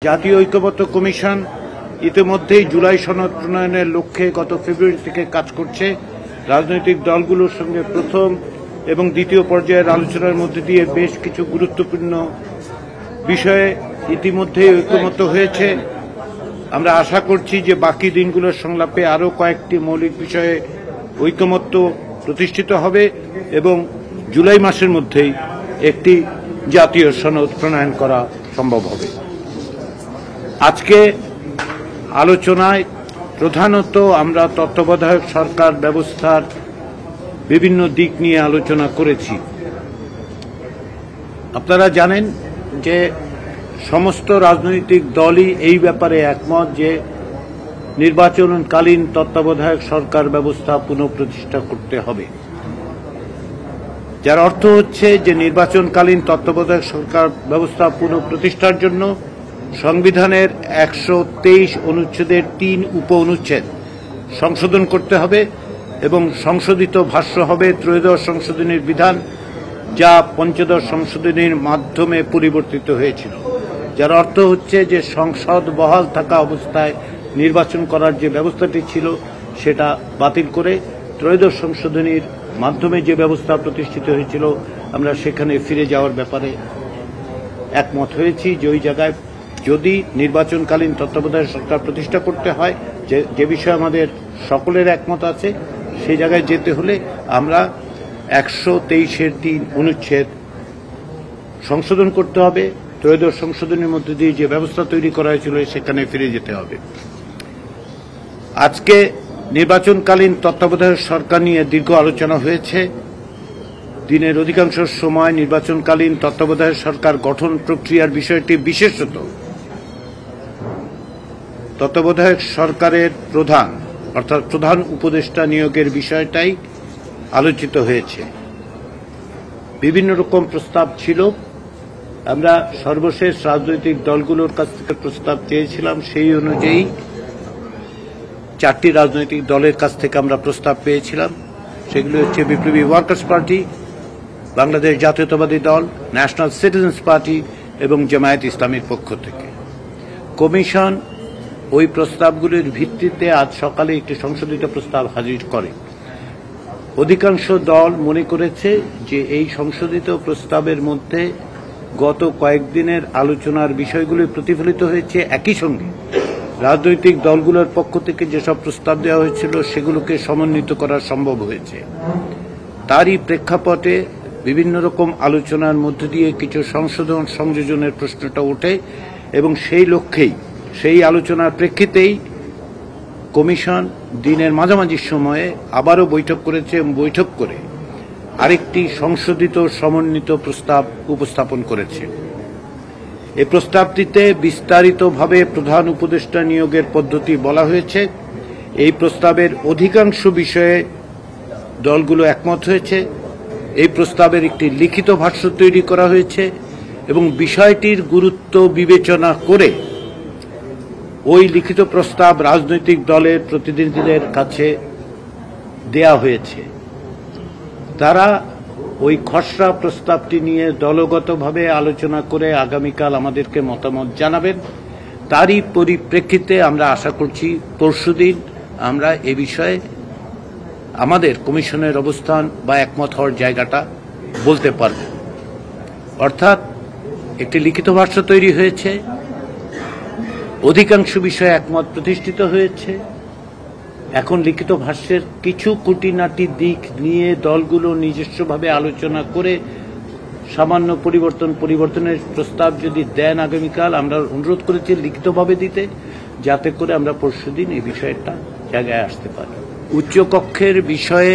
জাতীয় ঐক্যমত্য কমিশন ইতিমধ্যেই জুলাই সনদ প্রণয়নের লক্ষ্যে গত ফেব্রুয়ারি থেকে কাজ করছে। রাজনৈতিক দলগুলোর সঙ্গে প্রথম এবং দ্বিতীয় পর্যায়ের আলোচনার মধ্যে দিয়ে বেশ কিছু গুরুত্বপূর্ণ বিষয়ে ইতিমধ্যেই ঐক্যমত্য হয়েছে। আমরা আশা করছি যে বাকি দিনগুলোর সংলাপে আরও কয়েকটি মৌলিক বিষয়ে ঐক্যমত্য প্রতিষ্ঠিত হবে এবং জুলাই মাসের মধ্যেই একটি জাতীয় সনদ প্রণয়ন করা সম্ভব হবে। আজকে আলোচনায় প্রধানত আমরা তত্ত্বাবধায়ক সরকার ব্যবস্থার বিভিন্ন দিক নিয়ে আলোচনা করেছি। আপনারা জানেন যে সমস্ত রাজনৈতিক দলই এই ব্যাপারে একমত যে নির্বাচনকালীন তত্ত্বাবধায়ক সরকার ব্যবস্থা পুনঃপ্রতিষ্ঠা করতে হবে, যার অর্থ হচ্ছে যে নির্বাচনকালীন তত্ত্বাবধায়ক সরকার ব্যবস্থা পুনঃপ্রতিষ্ঠার জন্য সংবিধানের ১২৩ অনুচ্ছেদের ৩ উপ অনুচ্ছেদ সংশোধন করতে হবে এবং সংশোধিত ভাষ্য হবে ত্রয়োদশ সংশোধনীর বিধান, যা পঞ্চদশ সংশোধনীর মাধ্যমে পরিবর্তিত হয়েছিল। যার অর্থ হচ্ছে যে সংসদ বহাল থাকা অবস্থায় নির্বাচন করার যে ব্যবস্থাটি ছিল সেটা বাতিল করে ত্রয়োদশ সংশোধনীর মাধ্যমে যে ব্যবস্থা প্রতিষ্ঠিত হয়েছিল আমরা সেখানে ফিরে যাওয়ার ব্যাপারে একমত হয়েছি। যে ওই জায়গায় যদি নির্বাচনকালীন তত্ত্বাবধায়ক সরকার প্রতিষ্ঠা করতে হয়, যে বিষয়ে আমাদের সকলের একমত আছে, সেই জায়গায় যেতে হলে আমরা ১২৩-এর ৩ অনুচ্ছেদ সংশোধন করতে হবে। ত্রয়োদশ সংশোধনের মধ্যে দিয়ে যে ব্যবস্থা তৈরি করা হয়েছিল সেখানে ফিরে যেতে হবে। আজকে নির্বাচনকালীন তত্ত্বাবধায়ক সরকার নিয়ে দীর্ঘ আলোচনা হয়েছে। দিনের অধিকাংশ সময় নির্বাচনকালীন তত্ত্বাবধায়ক সরকার গঠন প্রক্রিয়ার বিষয়টি, বিশেষত তত্ত্বাবধায়ক সরকারের প্রধান অর্থাৎ প্রধান উপদেষ্টা নিয়োগের বিষয়টাই আলোচিত হয়েছে। বিভিন্ন রকম প্রস্তাব ছিল। আমরা সর্বশেষ রাজনৈতিক দলগুলোর কাছ থেকে প্রস্তাব চেয়েছিলাম, সেই অনুযায়ী 4টি রাজনৈতিক দলের কাছ থেকে আমরা প্রস্তাব পেয়েছিলাম। সেগুলো হচ্ছে বিপ্লবী ওয়ার্কার্স পার্টি, বাংলাদেশ জাতীয়তাবাদী দল, ন্যাশনাল সিটিজেন্স পার্টি এবং জামায়াত ইসলামীর পক্ষ থেকে। কমিশন ওই প্রস্তাবগুলির ভিত্তিতে আজ সকালে একটি সংশোধিত প্রস্তাব হাজির করে। অধিকাংশ দল মনে করেছে যে এই সংশোধিত প্রস্তাবের মধ্যে গত কয়েকদিনের আলোচনার বিষয়গুলি প্রতিফলিত হয়েছে। একই সঙ্গে রাজনৈতিক দলগুলোর পক্ষ থেকে যেসব প্রস্তাব দেওয়া হয়েছিল সেগুলোকে সমন্বিত করা সম্ভব হয়েছে। তারই প্রেক্ষাপটে বিভিন্ন রকম আলোচনার মধ্য দিয়ে কিছু সংশোধন সংযোজনের প্রশ্নটা ওঠে এবং সেই লক্ষ্যেই, সেই আলোচনার প্রেক্ষিতেই কমিশন দিনের মাঝামাঝি সময়ে আবারও বৈঠক করেছে এবং বৈঠক করে আরেকটি সংশোধিত সমন্বিত প্রস্তাব উপস্থাপন করেছে। এই প্রস্তাবটিতে বিস্তারিতভাবে প্রধান উপদেষ্টা নিয়োগের পদ্ধতি বলা হয়েছে। এই প্রস্তাবের অধিকাংশ বিষয়ে দলগুলো একমত হয়েছে। এই প্রস্তাবের একটি লিখিত ভাষ্য তৈরি করা হয়েছে এবং বিষয়টির গুরুত্ব বিবেচনা করে ওই লিখিত প্রস্তাব রাজনৈতিক দলের প্রতিনিধিদের কাছে দেয়া হয়েছে। তারা ওই খসড়া প্রস্তাবটি নিয়ে দলগতভাবে আলোচনা করে আগামীকাল আমাদেরকে মতামত জানাবেন। তারই পরিপ্রেক্ষিতে আমরা আশা করছি পরশুদিন আমরা এ বিষয়ে আমাদের কমিশনের অবস্থান বা একমত হওয়ার জায়গাটা বলতে পারব। অর্থাৎ একটি লিখিত ভাষ্য তৈরি হয়েছে, অধিকাংশ বিষয়ে একমত প্রতিষ্ঠিত হয়েছে। এখন লিখিত ভাষ্যের কিছু খুঁটিনাটি দিক নিয়ে দলগুলো নিজস্বভাবে আলোচনা করে সামান্য পরিবর্তনের প্রস্তাব যদি দেন আগামীকাল, আমরা অনুরোধ করেছি লিখিতভাবে দিতে, যাতে করে আমরা পরশুদিন এই বিষয়টা জায়গায় আসতে পারি। উচ্চকক্ষের বিষয়ে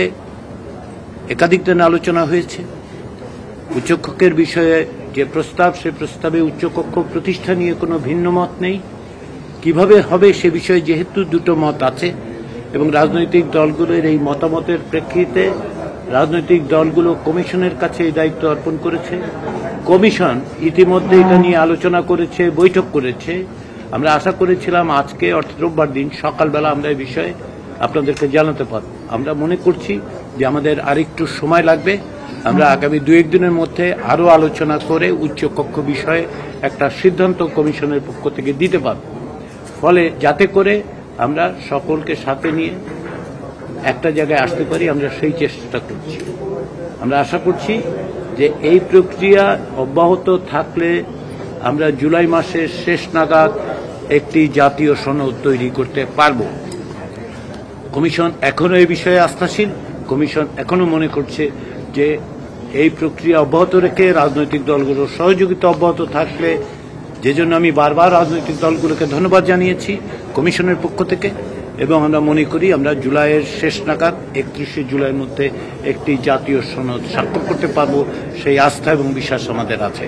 একাধিক দিন আলোচনা হয়েছে। উচ্চকক্ষের বিষয়ে যে প্রস্তাব, সে প্রস্তাবে উচ্চকক্ষ প্রতিষ্ঠা নিয়ে কোনো ভিন্ন মত নেই। কিভাবে হবে সে বিষয়ে যেহেতু দুটো মত আছে এবং রাজনৈতিক দলগুলোর এই মতামতের প্রেক্ষিতে রাজনৈতিক দলগুলো কমিশনের কাছে এই দায়িত্ব অর্পণ করেছে। কমিশন ইতিমধ্যে এটা নিয়ে আলোচনা করেছে, বৈঠক করেছে। আমরা আশা করেছিলাম আজকে অর্থাৎ রোববার দিন সকালবেলা আমরা এই বিষয়ে আপনাদেরকে জানাতে পারব। আমরা মনে করছি যে আমাদের আরেকটু সময় লাগবে। আমরা আগামী 2-1 দিনের মধ্যে আরো আলোচনা করে উচ্চকক্ষ বিষয়ে একটা সিদ্ধান্ত কমিশনের পক্ষ থেকে দিতে পারব, ফলে যাতে করে আমরা সকলকে সাথে নিয়ে একটা জায়গায় আসতে পারি, আমরা সেই চেষ্টা করছি। আমরা আশা করছি যে এই প্রক্রিয়া অব্যাহত থাকলে আমরা জুলাই মাসের শেষ নাগাদ একটি জাতীয় সনদ তৈরি করতে পারব। কমিশন এখনো এই বিষয়ে আস্থাশীল। কমিশন এখনো মনে করছে যে এই প্রক্রিয়া অব্যাহত রেখে রাজনৈতিক দলগুলোর সহযোগিতা অব্যাহত থাকলে, যে জন্য আমি বারবার রাজনৈতিক দলগুলোকে ধন্যবাদ জানিয়েছি কমিশনের পক্ষ থেকে, এবং আমরা মনে করি আমরা জুলাইয়ের শেষ নাগাদ 31শে জুলাইয়ের মধ্যে একটি জাতীয় সনদ স্বাক্ষর করতে পারব, সেই আস্থা এবং বিশ্বাস আমাদের আছে।